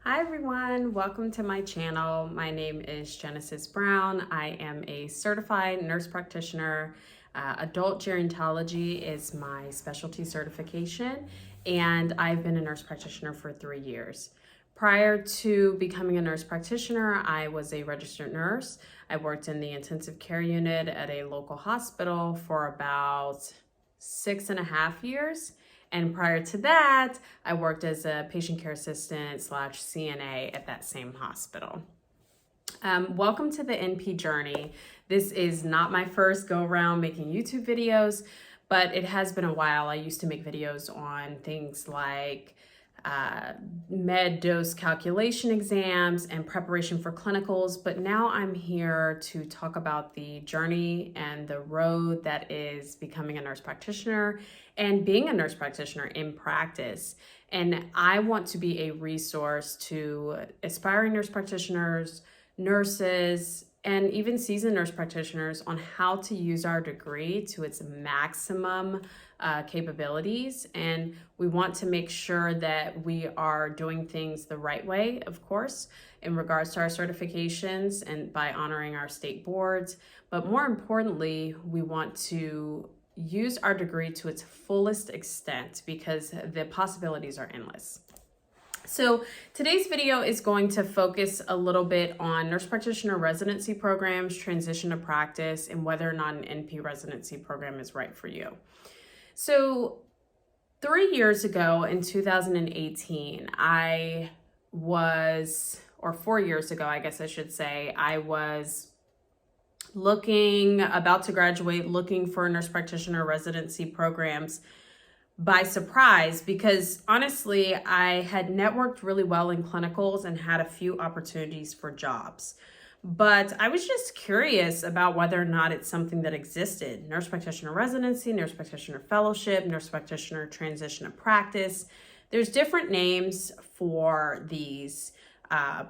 Hi everyone, welcome to my channel. My name is Genesis Brown. I am a certified nurse practitioner. Adult gerontology is my specialty certification, and I've been a nurse practitioner for 3 years. Prior to becoming a nurse practitioner, I was a registered nurse. I worked in the intensive care unit at a local hospital for about 6.5 years. And prior to that, I worked as a patient care assistant / CNA at that same hospital. Welcome to the NP journey. This is not my first go around making YouTube videos, but it has been a while. I used to make videos on things like med dose calculation exams and preparation for clinicals, but now I'm here to talk about the journey and the road that is becoming a nurse practitioner and being a nurse practitioner in practice. And I want to be a resource to aspiring nurse practitioners, nurses, and even seasoned nurse practitioners on how to use our degree to its maximum capabilities. And we want to make sure that we are doing things the right way, of course, in regards to our certifications and by honoring our state boards. But more importantly, we want to use our degree to its fullest extent because the possibilities are endless. So today's video is going to focus a little bit on nurse practitioner residency programs, transition to practice, and whether or not an NP residency program is right for you. So 3 years ago in 2018, or 4 years ago, I guess I should say, I was about to graduate, looking for nurse practitioner residency programs by surprise, because honestly, I had networked really well in clinicals and had a few opportunities for jobs. But I was just curious about whether or not it's something that existed. Nurse practitioner residency, nurse practitioner fellowship, nurse practitioner transition to practice. There's different names for these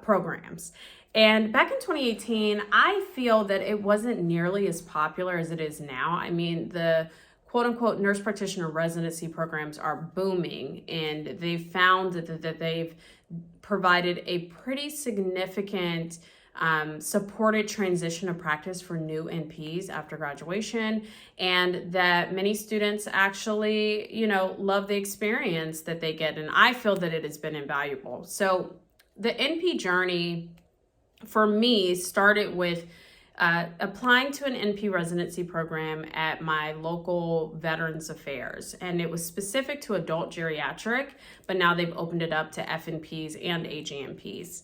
programs. And back in 2018, I feel that it wasn't nearly as popular as it is now. I mean, the quote unquote nurse practitioner residency programs are booming, and they've found that they've provided a pretty significant supported transition of practice for new NPs after graduation, and that many students actually, love the experience that they get. And I feel that it has been invaluable. So the NP journey for me started with applying to an NP residency program at my local Veterans Affairs. And it was specific to adult geriatric, but now they've opened it up to FNPs and AGNPs.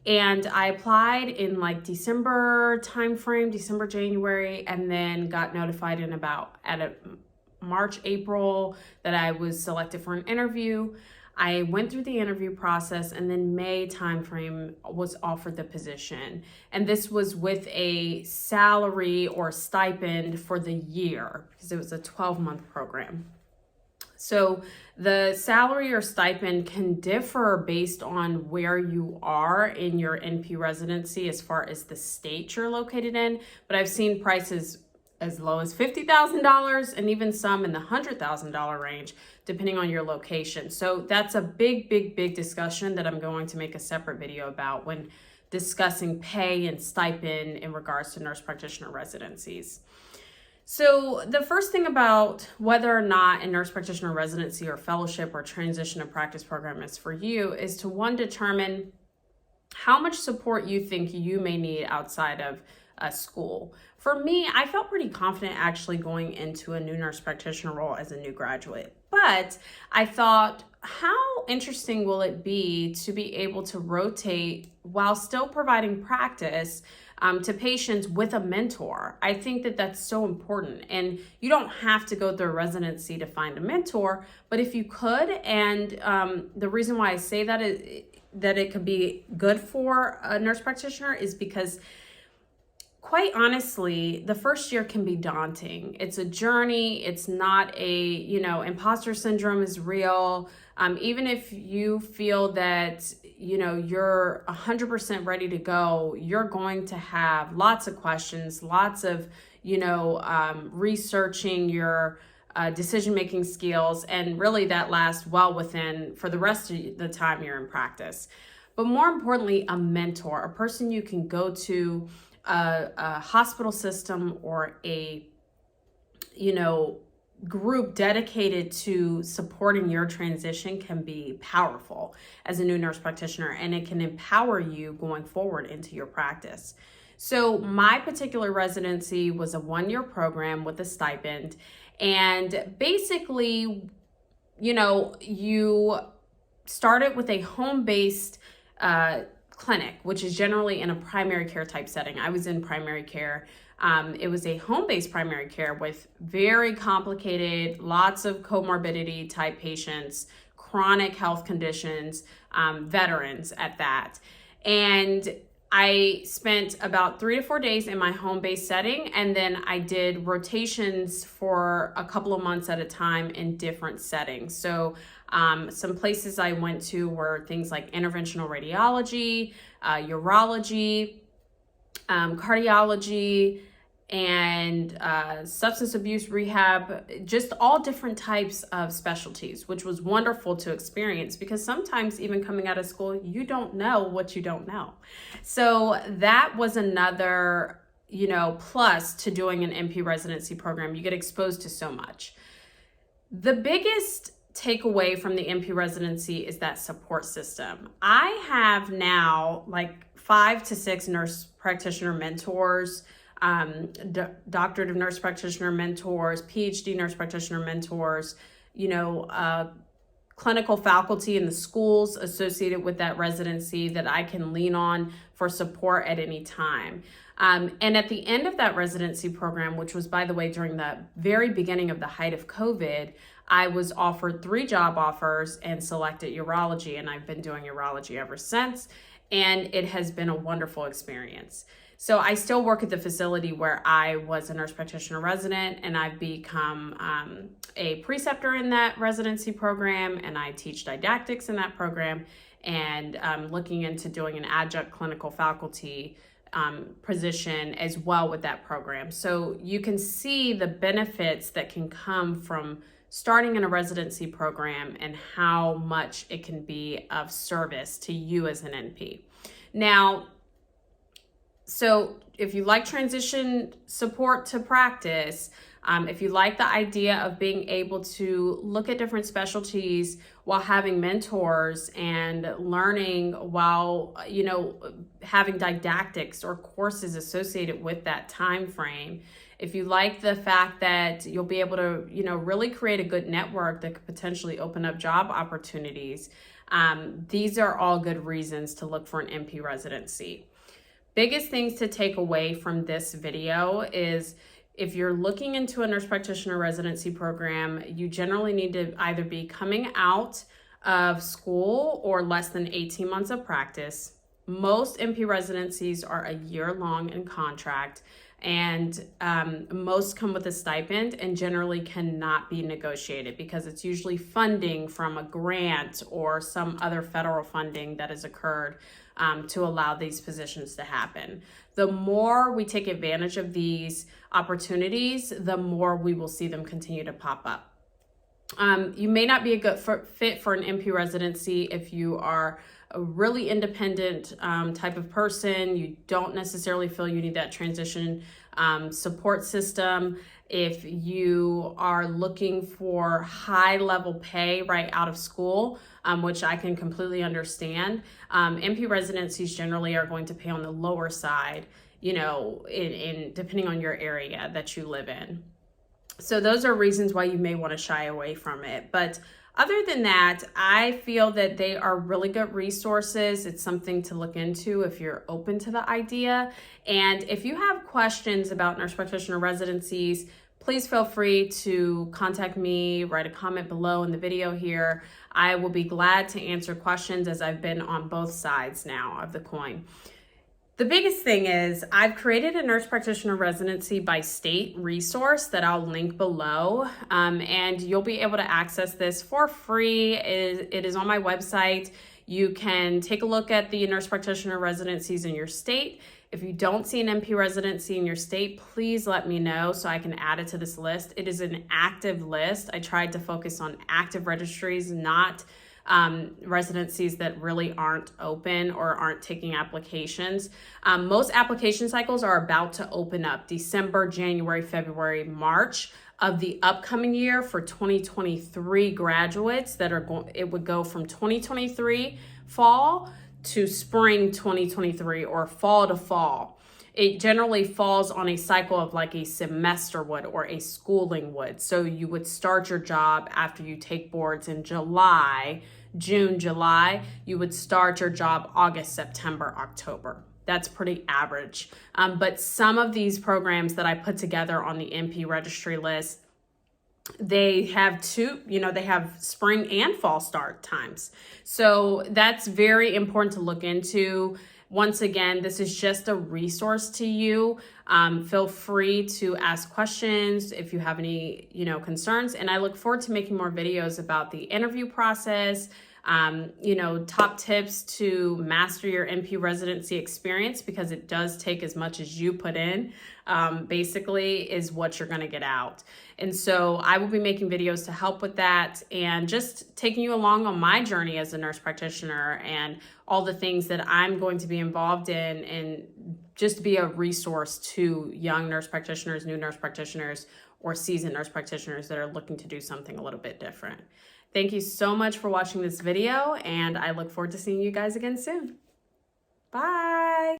And I applied in like December timeframe, December, January, and then got notified at March, April that I was selected for an interview. I went through the interview process, and then May timeframe was offered the position. And this was with a salary or stipend for the year because it was a 12-month program. So the salary or stipend can differ based on where you are in your NP residency as far as the state you're located in. But I've seen prices as low as $50,000 and even some in the $100,000 range, depending on your location. So that's a big discussion that I'm going to make a separate video about when discussing pay and stipend in regards to nurse practitioner residencies. So the first thing about whether or not a nurse practitioner residency or fellowship or transition to practice program is for you is to, one, determine how much support you think you may need outside of school. For me, I felt pretty confident actually going into a new nurse practitioner role as a new graduate. But I thought, how interesting will it be to be able to rotate while still providing practice to patients with a mentor? I think that that's so important. And you don't have to go through a residency to find a mentor, but if you could, and the reason why I say that is that it could be good for a nurse practitioner is because, quite honestly, the first year can be daunting. It's a journey. It's not imposter syndrome is real. Even if you feel that, you're 100% ready to go, you're going to have lots of questions, lots of, researching your decision-making skills. And really that lasts well within for the rest of the time you're in practice. but more importantly, a mentor, a person you can go to, a hospital system or a, group dedicated to supporting your transition can be powerful as a new nurse practitioner, and it can empower you going forward into your practice. So my particular residency was a 1-year program with a stipend, and basically, you started with a home-based clinic, which is generally in a primary care type setting. I was in primary care. It was a home-based primary care with very complicated, lots of comorbidity type patients, chronic health conditions, veterans at that. And I spent about 3 to 4 days in my home-based setting, and then I did rotations for a couple of months at a time in different settings. So some places I went to were things like interventional radiology, urology, cardiology, and substance abuse rehab, just all different types of specialties, which was wonderful to experience, because sometimes even coming out of school, you don't know what you don't know. So that was another, plus to doing an NP residency program. You get exposed to so much. The biggest takeaway from the NP residency is that support system. I have now like 5 to 6 nurse practitioner mentors, doctorate of nurse practitioner mentors, PhD nurse practitioner mentors, clinical faculty in the schools associated with that residency that I can lean on for support at any time. And at the end of that residency program, which was, by the way, during the very beginning of the height of COVID, I was offered 3 job offers and selected urology, and I've been doing urology ever since, and it has been a wonderful experience. So I still work at the facility where I was a nurse practitioner resident, and I've become a preceptor in that residency program, and I teach didactics in that program, and I'm looking into doing an adjunct clinical faculty position as well with that program. So you can see the benefits that can come from starting in a residency program and how much it can be of service to you as an NP. Now, so if you like transition support to practice, if you like the idea of being able to look at different specialties while having mentors and learning while, having didactics or courses associated with that time frame, if you like the fact that you'll be able to, really create a good network that could potentially open up job opportunities, these are all good reasons to look for an NP residency. Biggest things to take away from this video is if you're looking into a nurse practitioner residency program, you generally need to either be coming out of school or less than 18 months of practice. Most NP residencies are a year long in contract, and most come with a stipend and generally cannot be negotiated because it's usually funding from a grant or some other federal funding that has occurred to allow these positions to happen. The more we take advantage of these opportunities, the more we will see them continue to pop up. You may not be a good fit for an NP residency if you are a really independent type of person. You don't necessarily feel you need that transition support system. If you are looking for high level pay right out of school, which I can completely understand, NP residencies generally are going to pay on the lower side, in depending on your area that you live in. So those are reasons why you may want to shy away from it. But other than that, I feel that they are really good resources. It's something to look into if you're open to the idea. And if you have questions about nurse practitioner residencies, please feel free to contact me, write a comment below in the video here. I will be glad to answer questions, as I've been on both sides now of the coin. The biggest thing is I've created a nurse practitioner residency by state resource that I'll link below, and you'll be able to access this for free. It is on my website. You can take a look at the nurse practitioner residencies in your state. If you don't see an NP residency in your state, please let me know so I can add it to this list. It is an active list. I tried to focus on active registries, not residencies that really aren't open or aren't taking applications. Most application cycles are about to open up December, January, February, March of the upcoming year for 2023 graduates that are going, it would go from 2023 fall to spring 2023 or fall to fall. It generally falls on a cycle of like a semester would or a schooling would. So you would start your job after you take boards in July, June, July. You would start your job August, September, October. That's pretty average. But some of these programs that I put together on the NP registry list, they have they have spring and fall start times. So that's very important to look into. Once again, this is just a resource to you. Feel free to ask questions if you have any, concerns. And I look forward to making more videos about the interview process, top tips to master your NP residency experience, because it does take as much as you put in, basically is what you're going to get out. And so I will be making videos to help with that and just taking you along on my journey as a nurse practitioner and all the things that I'm going to be involved in, and just be a resource to young nurse practitioners, new nurse practitioners, or seasoned nurse practitioners that are looking to do something a little bit different. Thank you so much for watching this video, and I look forward to seeing you guys again soon. Bye.